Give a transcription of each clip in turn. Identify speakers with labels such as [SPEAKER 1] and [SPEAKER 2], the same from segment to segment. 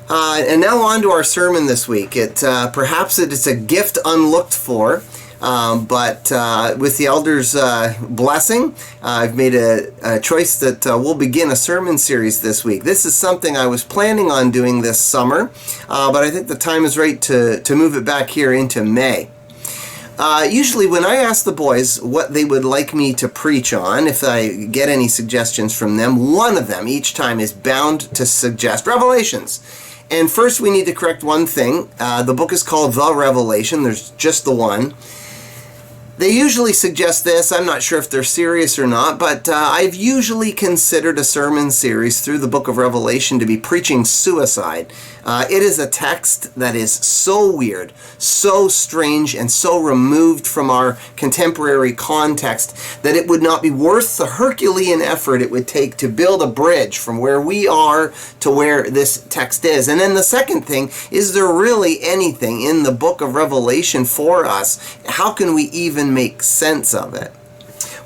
[SPEAKER 1] And now on to our sermon this week. Perhaps it's a gift unlooked for, but with the elders' blessing, I've made a choice that we'll begin a sermon series this week. This is something I was planning on doing this summer, but I think the time is right to move it back here into May. Usually when I ask the boys what they would like me to preach on, if I get any suggestions from them, one of them each time is bound to suggest Revelations. And first we need to correct one thing. The book is called The Revelation. There's just the one. They usually suggest this. I'm not sure if they're serious or not, but I've usually considered a sermon series through the book of Revelation to be preaching suicide. It is a text that is so weird, so strange, and so removed from our contemporary context that it would not be worth the Herculean effort it would take to build a bridge from where we are to where this text is. And then the second thing, is there really anything in the book of Revelation for us? How can we even make sense of it?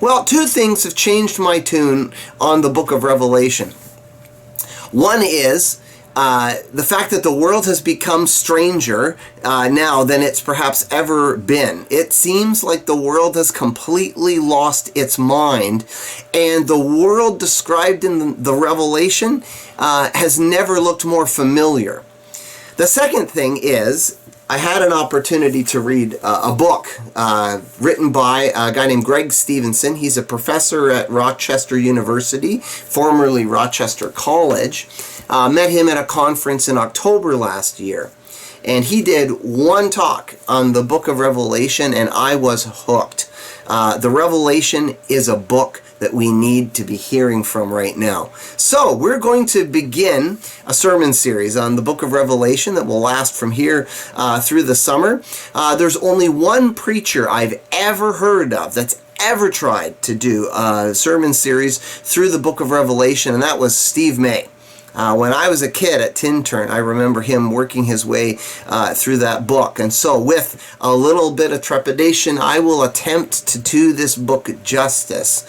[SPEAKER 1] Well, two things have changed my tune on the book of Revelation. One is the fact that the world has become stranger now than it's perhaps ever been. It seems like the world has completely lost its mind, and the world described in the Revelation has never looked more familiar. The second thing is, I had an opportunity to read a book written by a guy named Greg Stevenson. He's a professor at Rochester University, formerly Rochester College. Met him at a conference in October last year. And he did one talk on the book of Revelation, and I was hooked. The Revelation is a book that we need to be hearing from right now. So we're going to begin a sermon series on the book of Revelation that will last from here through the summer. There's only one preacher I've ever heard of that's ever tried to do a sermon series through the book of Revelation, and that was Steve May. When I was a kid at Tintern, I remember him working his way through that book. And so with a little bit of trepidation, I will attempt to do this book justice.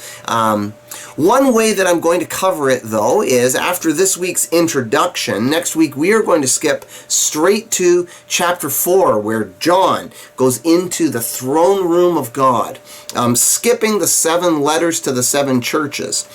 [SPEAKER 1] One way that I'm going to cover it, though, is after this week's introduction, next week we are going to skip straight to chapter 4, where John goes into the throne room of God, skipping the 7 letters to the 7 churches.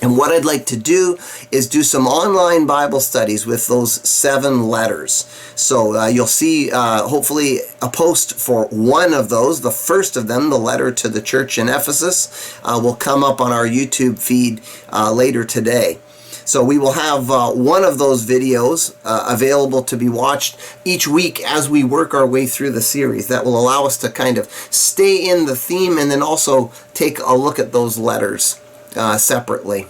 [SPEAKER 1] And what I'd like to do is do some online Bible studies with those 7 letters. So you'll see, hopefully, a post for one of those. The first of them, the letter to the church in Ephesus, will come up on our YouTube feed later today. So we will have one of those videos available to be watched each week as we work our way through the series. That will allow us to kind of stay in the theme and then also take a look at those letters separately.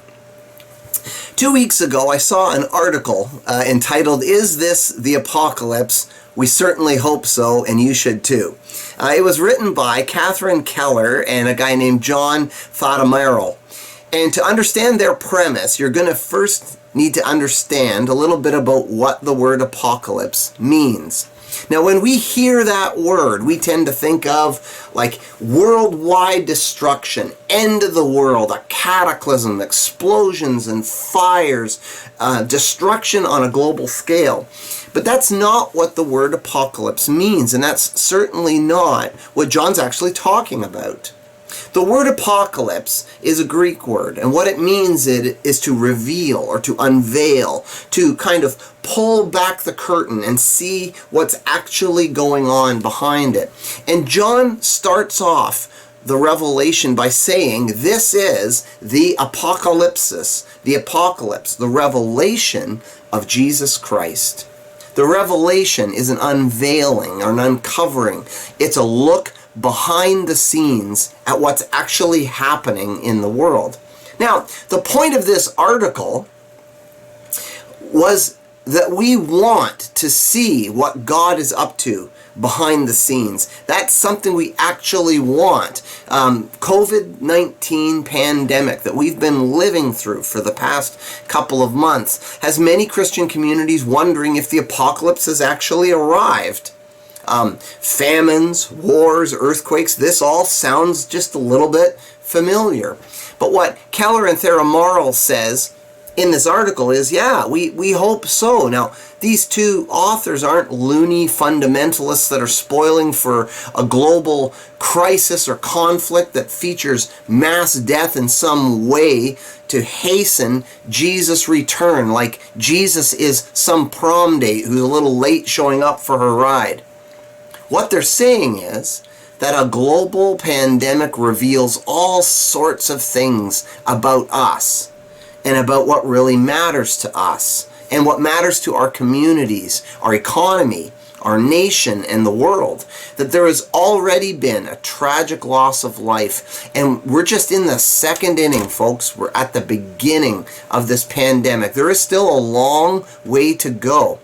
[SPEAKER 1] 2 weeks ago, I saw an article entitled, "Is This the Apocalypse? We Certainly Hope So, and You Should Too." It was written by Catherine Keller and a guy named John Thadamaro. And to understand their premise, you're going to first need to understand a little bit about what the word apocalypse means. Now, when we hear that word, we tend to think of like worldwide destruction, end of the world, a cataclysm, explosions and fires, destruction on a global scale. But that's not what the word apocalypse means, and that's certainly not what John's actually talking about. The word apocalypse is a Greek word, and what it means is to reveal or to unveil, to kind of pull back the curtain and see what's actually going on behind it. And John starts off the Revelation by saying this is the apocalypsis, the apocalypse, the revelation of Jesus Christ. The revelation is an unveiling or an uncovering. It's a look behind the scenes at what's actually happening in the world. Now, the point of this article was that we want to see what God is up to behind the scenes. That's something we actually want. COVID-19 pandemic that we've been living through for the past couple of months has many Christian communities wondering if the apocalypse has actually arrived. Famines, wars, earthquakes, this all sounds just a little bit familiar. But what Keller and Thadamaro says in this article is, yeah, we hope so. Now, these two authors aren't loony fundamentalists that are spoiling for a global crisis or conflict that features mass death in some way to hasten Jesus' return, like Jesus is some prom date who's a little late showing up for her ride. What they're saying is that a global pandemic reveals all sorts of things about us and about what really matters to us and what matters to our communities, our economy, our nation, and the world. That there has already been a tragic loss of life, and we're just in the second inning, folks. We're at the beginning of this pandemic. There is still a long way to go.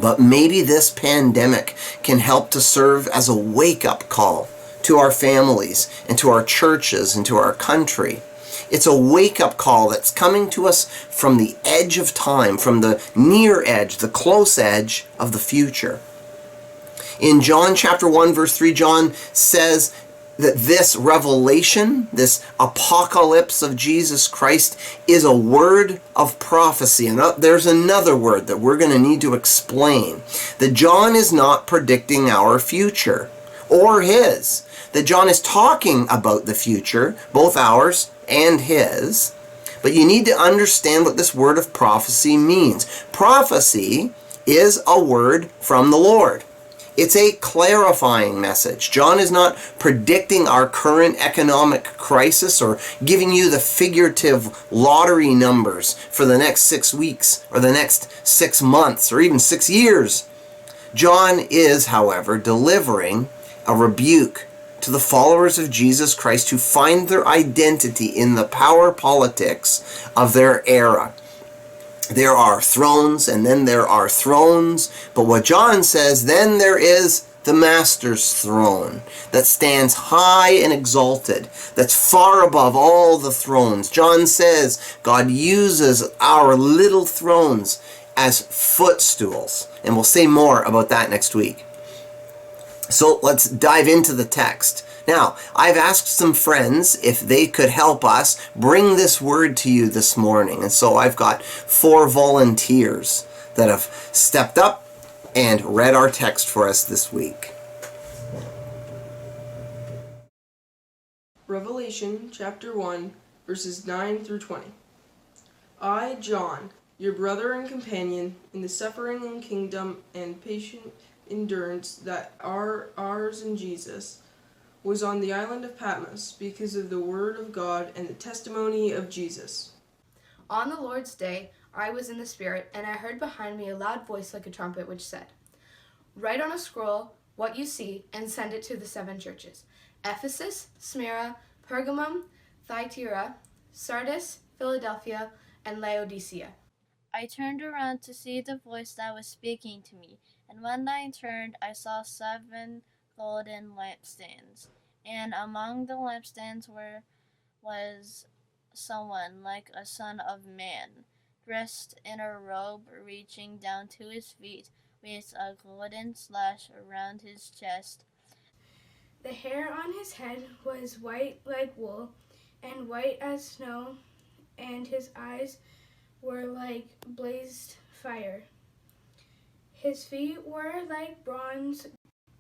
[SPEAKER 1] But maybe this pandemic can help to serve as a wake-up call to our families and to our churches and to our country. It's a wake-up call that's coming to us from the edge of time, from the near edge, the close edge of the future. In John chapter 1, verse 3, John says that this revelation, this apocalypse of Jesus Christ, is a word of prophecy. And there's another word that we're going to need to explain. That John is not predicting our future or his. That John is talking about the future, both ours and his. But you need to understand what this word of prophecy means. Prophecy is a word from the Lord. It's a clarifying message. John is not predicting our current economic crisis or giving you the figurative lottery numbers for the next 6 weeks or the next 6 months or even 6 years. John is, however, delivering a rebuke to the followers of Jesus Christ who find their identity in the power politics of their era. There are thrones, and then there are thrones. But what John says, then there is the Master's throne that stands high and exalted, that's far above all the thrones. John says God uses our little thrones as footstools. And we'll say more about that next week. So let's dive into the text. Now, I've asked some friends if they could help us bring this word to you this morning. And so I've got 4 volunteers that have stepped up and read our text for us this week.
[SPEAKER 2] Revelation chapter 1, verses 9 through 20. I, John, your brother and companion in the suffering and kingdom and patient endurance that are ours in Jesus, was on the island of Patmos because of the word of God and the testimony of Jesus.
[SPEAKER 3] On the Lord's day, I was in the Spirit, and I heard behind me a loud voice like a trumpet, which said, "Write on a scroll what you see and send it to the 7 churches: Ephesus, Smyrna, Pergamum, Thyatira, Sardis, Philadelphia, and Laodicea."
[SPEAKER 4] I turned around to see the voice that was speaking to me, and when I turned, I saw 7 golden lampstands, and among the lampstands was someone like a son of man, dressed in a robe reaching down to his feet, with a golden sash around his chest.
[SPEAKER 3] The hair on his head was white like wool, and white as snow, and his eyes were like blazed fire. His feet were like bronze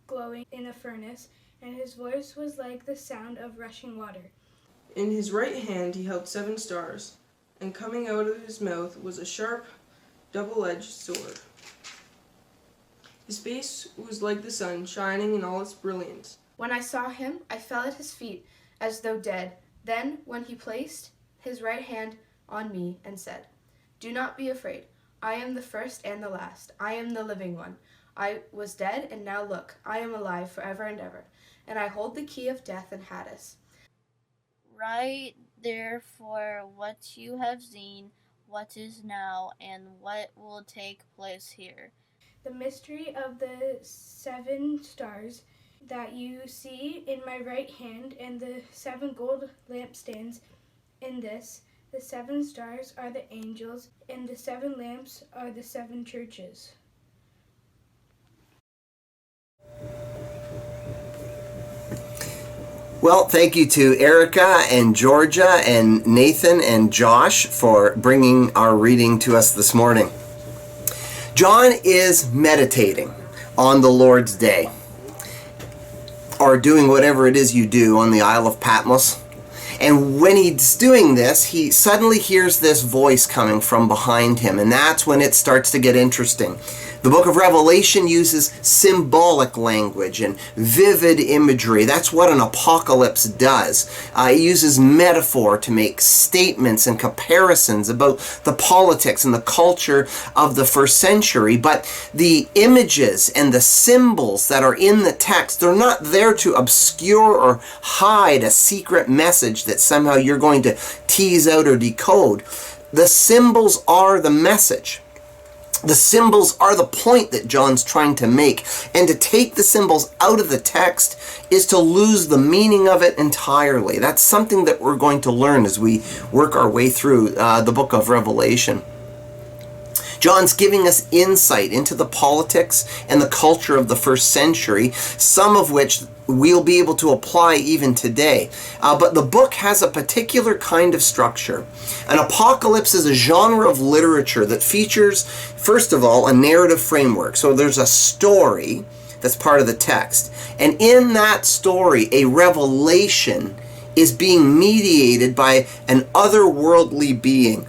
[SPEAKER 3] glowing in a furnace, and his voice was like the sound of rushing water.
[SPEAKER 2] In his right hand he held 7 stars, and coming out of his mouth was a sharp, double-edged sword. His face was like the sun, shining in all its brilliance.
[SPEAKER 3] When I saw him, I fell at his feet as though dead. Then, when he placed his right hand on me and said, "Do not be afraid. I am the first and the last. I am the living one. I was dead, and now look, I am alive forever and ever, and I hold the key of death and Hades."
[SPEAKER 4] Write therefore what you have seen, what is now, and what will take place here.
[SPEAKER 3] The mystery of the 7 stars that you see in my right hand, and the 7 gold lampstands in this. The 7 stars are the angels, and the 7 lamps are the 7 churches.
[SPEAKER 1] Well, thank you to Erica and Georgia and Nathan and Josh for bringing our reading to us this morning. John is meditating on the Lord's Day, or doing whatever it is you do on the Isle of Patmos. And when he's doing this, he suddenly hears this voice coming from behind him, and that's when it starts to get interesting. The book of Revelation uses symbolic language and vivid imagery. That's what an apocalypse does. It uses metaphor to make statements and comparisons about the politics and the culture of the first century. But the images and the symbols that are in the text, they're not there to obscure or hide a secret message that somehow you're going to tease out or decode. The symbols are the message. The symbols are the point that John's trying to make. And to take the symbols out of the text is to lose the meaning of it entirely. That's something that we're going to learn as we work our way through the book of Revelation. John's giving us insight into the politics and the culture of the first century, some of which we'll be able to apply even today. But the book has a particular kind of structure. An apocalypse is a genre of literature that features, first of all, a narrative framework. So there's a story that's part of the text. And in that story, a revelation is being mediated by an otherworldly being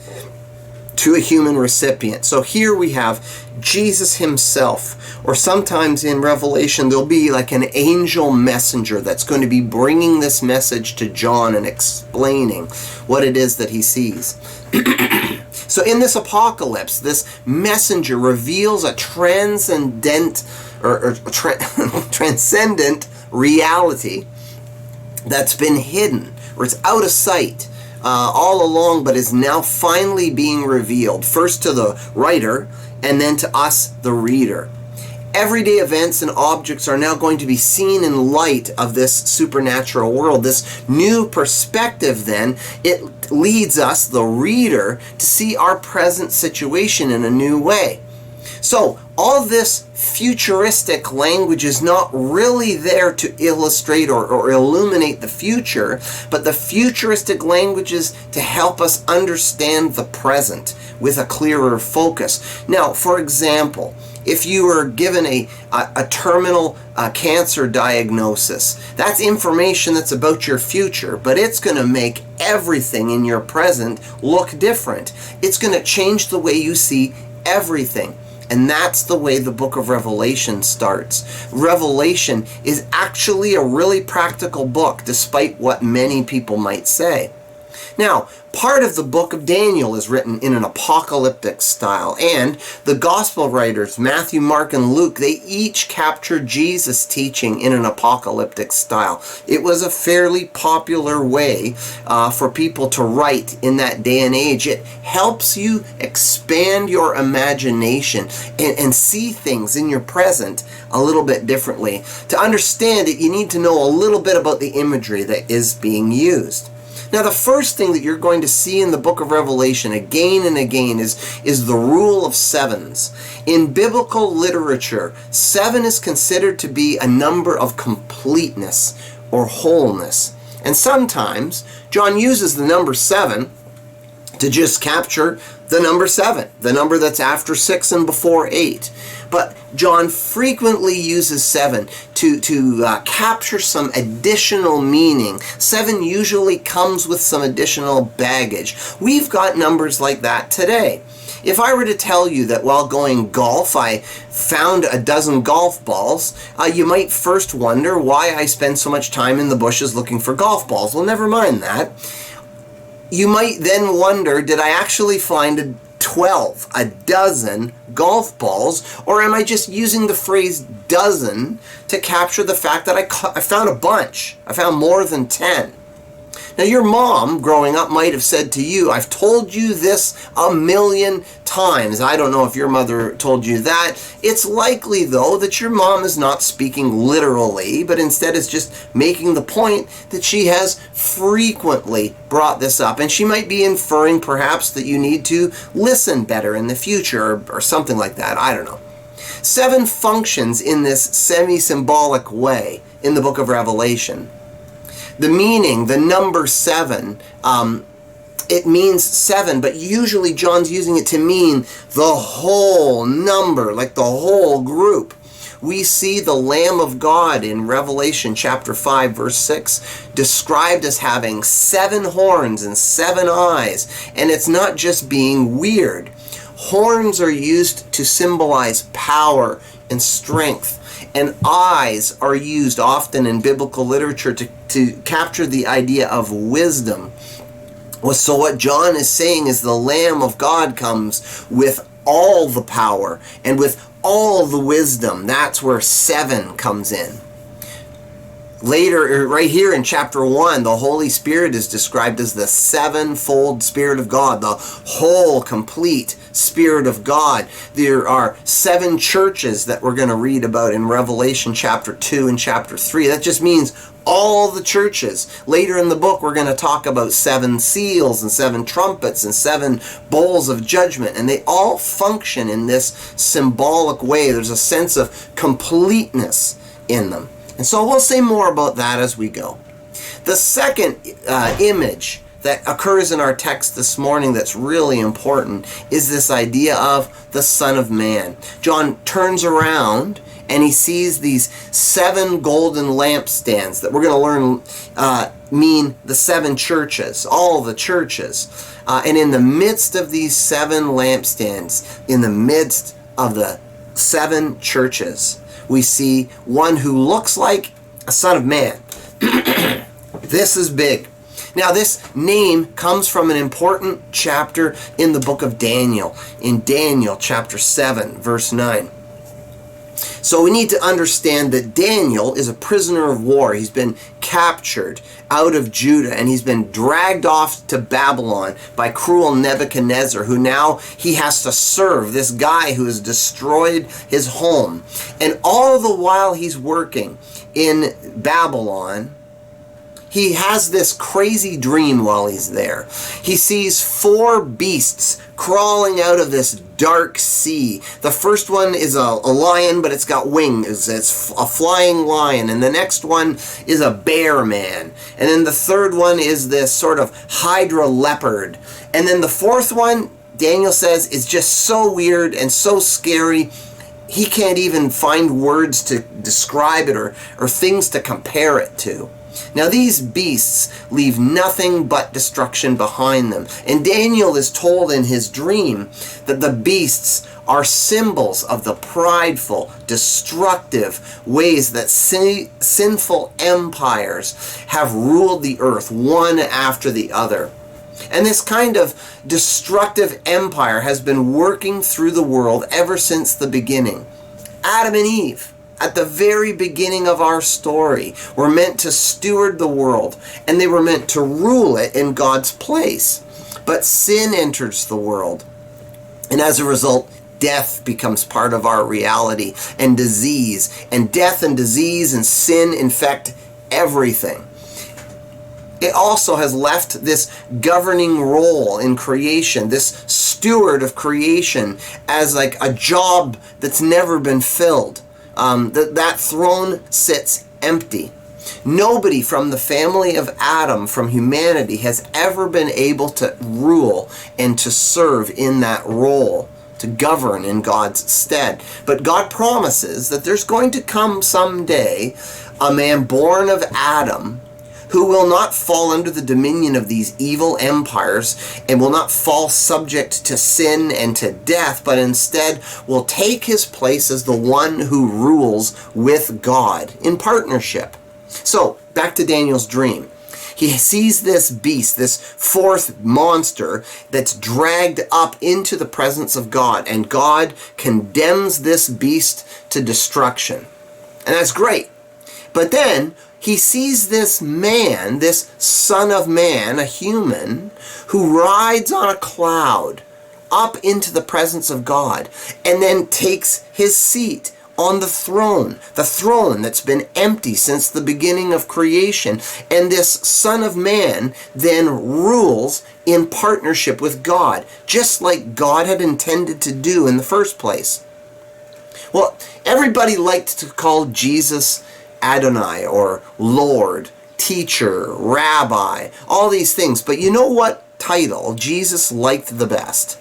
[SPEAKER 1] to a human recipient. So here we have Jesus himself, or sometimes in Revelation there'll be like an angel messenger that's going to be bringing this message to John and explaining what it is that he sees. So in this apocalypse, this messenger reveals a transcendent reality that's been hidden, or it's out of sight all along, but is now finally being revealed, first to the writer and then to us, the reader. Everyday events and objects are now going to be seen in light of this supernatural world. This new perspective, then, it leads us, the reader, to see our present situation in a new way. So, all this futuristic language is not really there to illustrate or illuminate the future, but the futuristic language is to help us understand the present with a clearer focus. Now, for example, if you were given a terminal cancer diagnosis, that's information that's about your future, but it's going to make everything in your present look different. It's going to change the way you see everything. And that's the way the book of Revelation starts. Revelation is actually a really practical book, despite what many people might say. Now, part of the book of Daniel is written in an apocalyptic style, and the gospel writers, Matthew, Mark, and Luke, they each capture Jesus' teaching in an apocalyptic style. It was a fairly popular way for people to write in that day and age. It helps you expand your imagination and see things in your present a little bit differently. To understand it, you need to know a little bit about the imagery that is being used. Now, the first thing that you're going to see in the book of Revelation again and again is the rule of sevens. In biblical literature, 7 is considered to be a number of completeness or wholeness. And sometimes John uses the number 7 to just capture the number 7, the number that's after 6 and before 8. But John frequently uses 7 to capture some additional meaning. 7 usually comes with some additional baggage. We've got numbers like that today. If I were to tell you that while going golf I found a dozen golf balls, you might first wonder why I spend so much time in the bushes looking for golf balls. Well, never mind that. You might then wonder, did I actually find a dozen golf balls, or am I just using the phrase dozen to capture the fact that I found a bunch? I found more than 10. Now, your mom, growing up, might have said to you, I've told you this a million times. I don't know if your mother told you that. It's likely, though, that your mom is not speaking literally, but instead is just making the point that she has frequently brought this up. And she might be inferring, perhaps, that you need to listen better in the future or something like that. I don't know. 7 functions in this semi-symbolic way in the book of Revelation. The meaning, the number 7, it means 7, but usually John's using it to mean the whole number, like the whole group. We see the Lamb of God in Revelation chapter 5, verse 6, described as having 7 horns and 7 eyes. And it's not just being weird. Horns are used to symbolize power and strength. And eyes are used often in biblical literature to capture the idea of wisdom. So what John is saying is the Lamb of God comes with all the power and with all the wisdom. That's where 7 comes in. Later, right here in chapter 1, the Holy Spirit is described as the sevenfold Spirit of God, the whole, complete Spirit of God. There are 7 churches that we're going to read about in Revelation chapter 2 and chapter 3. That just means all the churches. Later in the book, we're going to talk about 7 seals and 7 trumpets and 7 bowls of judgment, and they all function in this symbolic way. There's a sense of completeness in them. And so we'll say more about that as we go. The second image that occurs in our text this morning that's really important is this idea of the Son of Man. John turns around and he sees these 7 golden lampstands that we're going to learn mean the 7 churches, all the churches. And in the midst of these 7 lampstands, in the midst of the 7 churches, we see one who looks like a Son of Man. This is big. Now, this name comes from an important chapter in the book of Daniel, in Daniel chapter 7, verse 9. So we need to understand that Daniel is a prisoner of war. He's been captured out of Judah, and he's been dragged off to Babylon by cruel Nebuchadnezzar, who now he has to serve, this guy who has destroyed his home. And all the while he's working in Babylon, he has this crazy dream while he's there. He sees 4 beasts crawling out of this dark sea. The first one is a lion, but it's got wings. It's a flying lion. And the next one is a bear man. And then the third one is this sort of hydra leopard. And then the fourth one, Daniel says, is just so weird and so scary, he can't even find words to describe it or things to compare it to. Now these beasts leave nothing but destruction behind them. And Daniel is told in his dream that the beasts are symbols of the prideful, destructive ways that sinful empires have ruled the earth one after the other. And this kind of destructive empire has been working through the world ever since the beginning. Adam and Eve, at the very beginning of our story, were meant to steward the world, and they were meant to rule it in God's place. But sin enters the world, and as a result, death becomes part of our reality, and disease. And death and disease and sin infect everything. It also has left this governing role in creation, this steward of creation, as like a job that's never been filled. That throne sits empty. Nobody from the family of Adam, from humanity, has ever been able to rule and to serve in that role, to govern in God's stead. But God promises that there's going to come someday a man born of Adam who will not fall under the dominion of these evil empires and will not fall subject to sin and to death, but instead will take his place as the one who rules with God in partnership. So, back to Daniel's dream. He sees this beast, this 4th monster that's dragged up into the presence of God, and God condemns this beast to destruction. And that's great. But then he sees this man, this Son of Man, a human, who rides on a cloud up into the presence of God and then takes his seat on the throne that's been empty since the beginning of creation. And this Son of Man then rules in partnership with God, just like God had intended to do in the first place. Well, everybody liked to call Jesus Adonai or Lord, teacher, rabbi, all these things. But you know what title Jesus liked the best?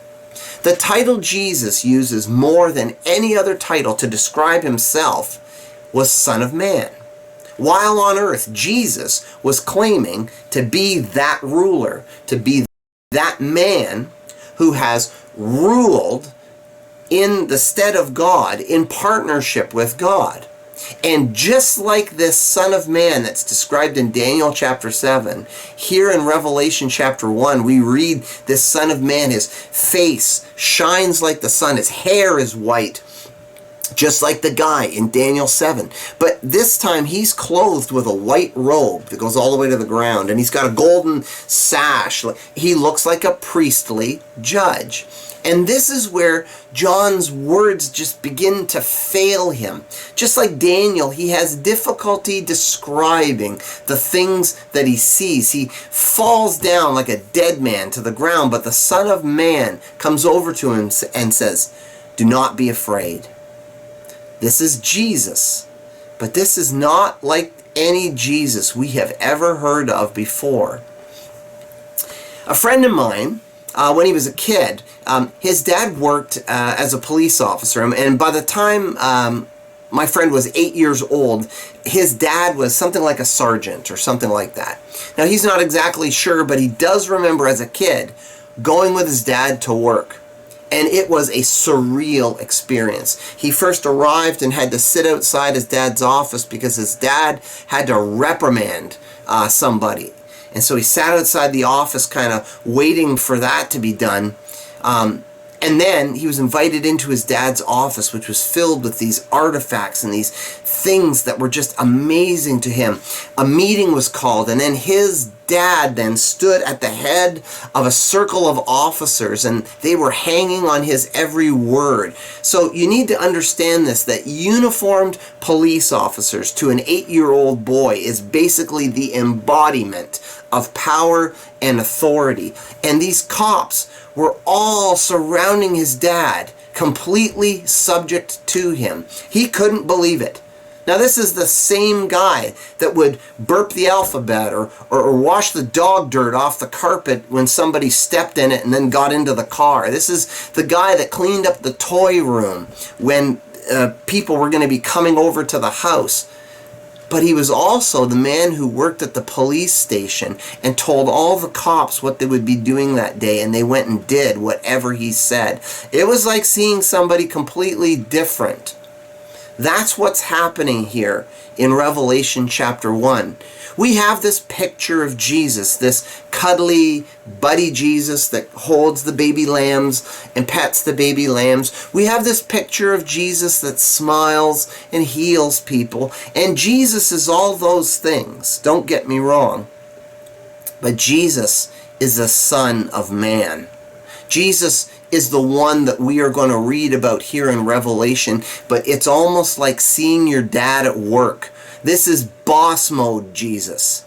[SPEAKER 1] The title Jesus uses more than any other title to describe himself was Son of Man. While on earth, Jesus was claiming to be that ruler, to be that man who has ruled in the stead of God, in partnership with God. And just like this Son of Man that's described in Daniel chapter 7, here in Revelation chapter 1, we read this Son of Man, his face shines like the sun, his hair is white, just like the guy in Daniel 7. But this time he's clothed with a white robe that goes all the way to the ground, and he's got a golden sash. He looks like a priestly judge. And this is where John's words just begin to fail him. Just like Daniel, he has difficulty describing the things that he sees. He falls down like a dead man to the ground, but the Son of Man comes over to him and says, "Do not be afraid." This is Jesus, but this is not like any Jesus we have ever heard of before. A friend of mine, when he was a kid, his dad worked as a police officer, and by the time my friend was 8 years old, his dad was something like a sergeant or something like that. Now, he's not exactly sure, but he does remember as a kid going with his dad to work. And it was a surreal experience. He first arrived and had to sit outside his dad's office because his dad had to reprimand somebody. And so he sat outside the office kind of waiting for that to be done. And then he was invited into his dad's office, which was filled with these artifacts and these things that were just amazing to him. A meeting was called, and then his dad then stood at the head of a circle of officers, and they were hanging on his every word. So you need to understand this, that uniformed police officers to an 8-year-old boy is basically the embodiment of power and authority. And these cops were all surrounding his dad, completely subject to him. He couldn't believe it. Now, this is the same guy that would burp the alphabet or wash the dog dirt off the carpet when somebody stepped in it and then got into the car. This is the guy that cleaned up the toy room when people were going to be coming over to the house. But he was also the man who worked at the police station and told all the cops what they would be doing that day, and they went and did whatever he said. It was like seeing somebody completely different. That's what's happening here in Revelation chapter 1. We have this picture of Jesus, this cuddly, buddy Jesus that holds the baby lambs and pets the baby lambs. We have this picture of Jesus that smiles and heals people. And Jesus is all those things, don't get me wrong. But Jesus is the Son of Man. Jesus is the one that we are going to read about here in Revelation, but it's almost like seeing your dad at work. This is boss mode Jesus.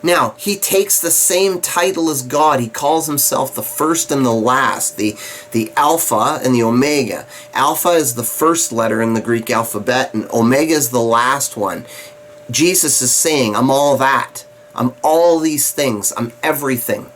[SPEAKER 1] Now, he takes the same title as God. He calls himself the first and the last, the Alpha and the Omega. Alpha is the first letter in the Greek alphabet, and Omega is the last one. Jesus is saying, I'm all that. I'm all these things. I'm everything.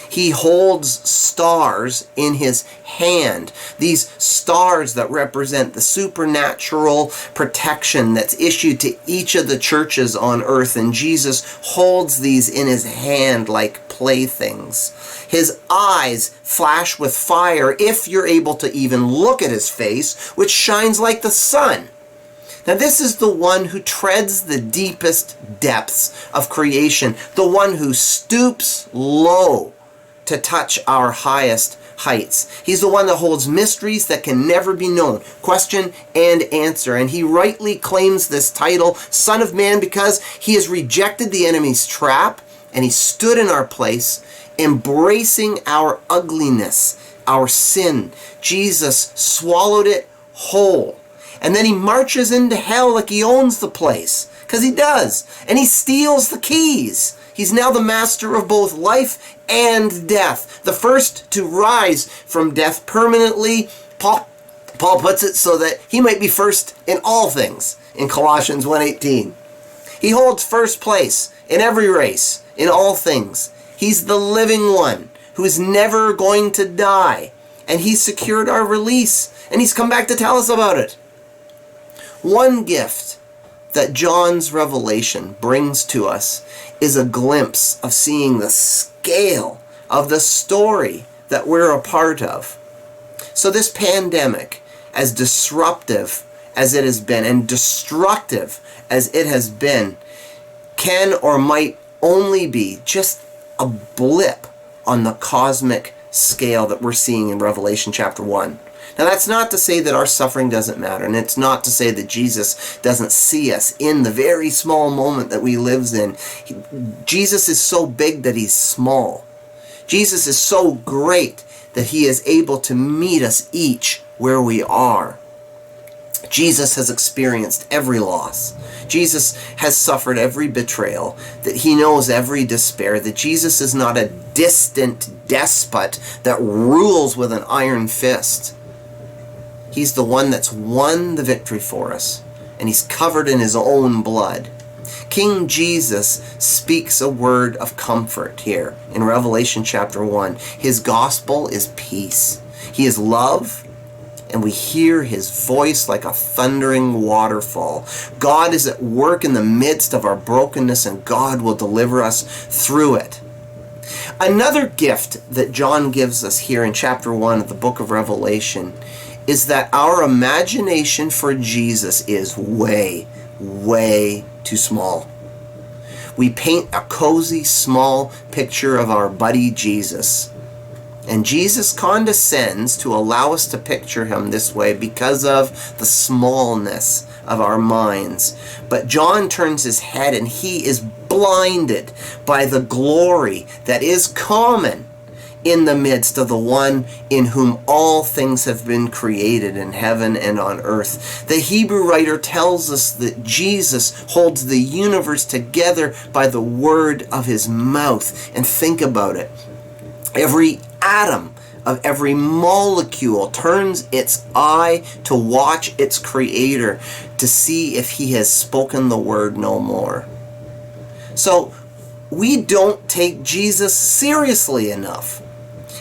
[SPEAKER 1] He holds stars in his hand. These stars that represent the supernatural protection that's issued to each of the churches on earth. And Jesus holds these in his hand like playthings. His eyes flash with fire if you're able to even look at his face, which shines like the sun. Now, this is the one who treads the deepest depths of creation, the one who stoops low to touch our highest heights. He's the one that holds mysteries that can never be known, question and answer. And he rightly claims this title, Son of Man, because he has rejected the enemy's trap and he stood in our place, embracing our ugliness, our sin. Jesus swallowed it whole. And then he marches into hell like he owns the place, because he does. And he steals the keys. He's now the master of both life and death. The first to rise from death permanently. Paul puts it so that he might be first in all things in Colossians 1:18. He holds first place in every race, in all things. He's the living one who is never going to die. And He secured our release. And He's come back to tell us about it. One gift that John's revelation brings to us is a glimpse of seeing the scale of the story that we're a part of. So this pandemic, as disruptive as it has been and destructive as it has been, can or might only be just a blip on the cosmic scale that we're seeing in Revelation chapter 1. Now that's not to say that our suffering doesn't matter, and it's not to say that Jesus doesn't see us in the very small moment that we live in. Jesus is so big that He's small. Jesus is so great that He is able to meet us each where we are. Jesus has experienced every loss. Jesus has suffered every betrayal, that He knows every despair, that Jesus is not a distant despot that rules with an iron fist. He's the one that's won the victory for us, and He's covered in His own blood. King Jesus speaks a word of comfort here in Revelation chapter 1. His gospel is peace. He is love, and we hear His voice like a thundering waterfall. God is at work in the midst of our brokenness, and God will deliver us through it. Another gift that John gives us here in chapter 1 of the book of Revelation is that our imagination for Jesus is way, way too small. We paint a cozy, small picture of our buddy Jesus. And Jesus condescends to allow us to picture Him this way because of the smallness of our minds. But John turns his head and he is blinded by the glory that is common in the midst of the one in whom all things have been created in heaven and on earth. The Hebrew writer tells us that Jesus holds the universe together by the word of His mouth. And think about it. Every atom of every molecule turns its eye to watch its creator to see if He has spoken the word no more. So we don't take Jesus seriously enough.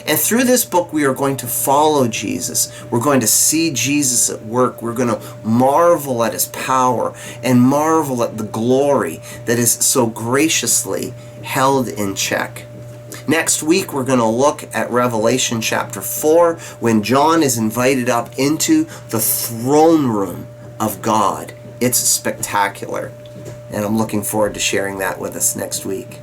[SPEAKER 1] And through this book, we are going to follow Jesus. We're going to see Jesus at work. We're going to marvel at His power and marvel at the glory that is so graciously held in check. Next week, we're going to look at Revelation chapter 4, when John is invited up into the throne room of God. It's spectacular, and I'm looking forward to sharing that with us next week.